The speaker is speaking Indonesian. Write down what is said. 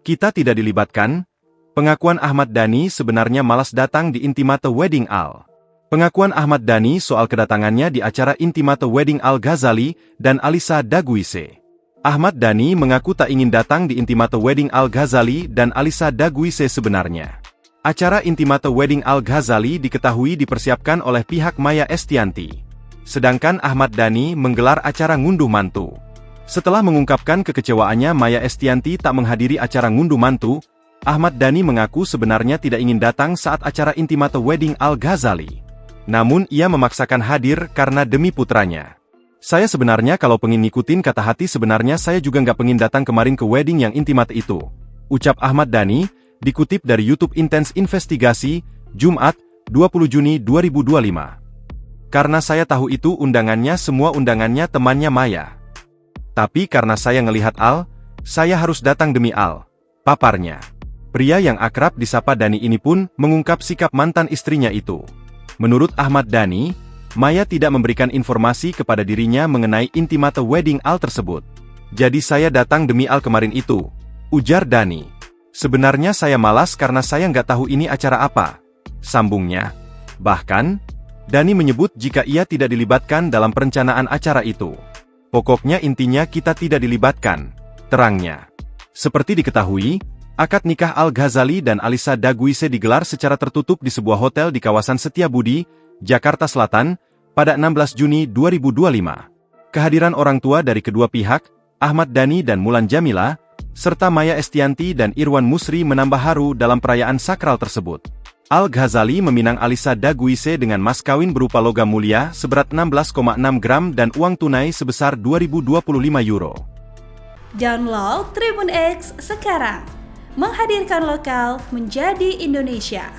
Kita tidak dilibatkan. Pengakuan Ahmad Dhani sebenarnya malas datang di Intimate Wedding Al. Pengakuan Ahmad Dhani soal kedatangannya di acara Intimate Wedding Al Ghazali dan Alyssa Daguise. Ahmad Dhani mengaku tak ingin datang di Intimate Wedding Al Ghazali dan Alyssa Daguise sebenarnya. Acara Intimate Wedding Al Ghazali diketahui dipersiapkan oleh pihak Maya Estianty. Sedangkan Ahmad Dhani menggelar acara ngunduh mantu. Setelah mengungkapkan kekecewaannya Maya Estianty tak menghadiri acara ngunduh mantu, Ahmad Dhani mengaku sebenarnya tidak ingin datang saat acara Intimate Wedding Al Ghazali. Namun ia memaksakan hadir karena demi putranya. Saya sebenarnya kalau pengen ngikutin kata hati sebenarnya saya juga nggak pengen datang kemarin ke wedding yang intimate itu. Ucap Ahmad Dhani, dikutip dari YouTube Intense Investigasi, Jumat, 20 Juni 2025. Karena saya tahu itu undangannya semua undangannya temannya Maya. Tapi karena saya ngelihat Al, saya harus datang demi Al, paparnya. Pria yang akrab disapa Dhani ini pun mengungkap sikap mantan istrinya itu. Menurut Ahmad Dhani, Maya tidak memberikan informasi kepada dirinya mengenai Intimate Wedding Al tersebut. Jadi saya datang demi Al kemarin itu, ujar Dhani. Sebenarnya saya malas karena saya nggak tahu ini acara apa, sambungnya. Bahkan, Dhani menyebut jika ia tidak dilibatkan dalam perencanaan acara itu. Pokoknya intinya kita tidak dilibatkan, terangnya. Seperti diketahui, akad nikah Al Ghazali dan Alyssa Daguise digelar secara tertutup di sebuah hotel di kawasan Setiabudi, Jakarta Selatan, pada 16 Juni 2025. Kehadiran orang tua dari kedua pihak, Ahmad Dhani dan Mulan Jamila, serta Maya Estianty dan Irwan Musri menambah haru dalam perayaan sakral tersebut. Al Ghazali meminang Alyssa Daguise dengan mas kawin berupa logam mulia seberat 16,6 gram dan uang tunai sebesar 2.025 euro. Download Tribun X sekarang. Menghadirkan lokal menjadi Indonesia.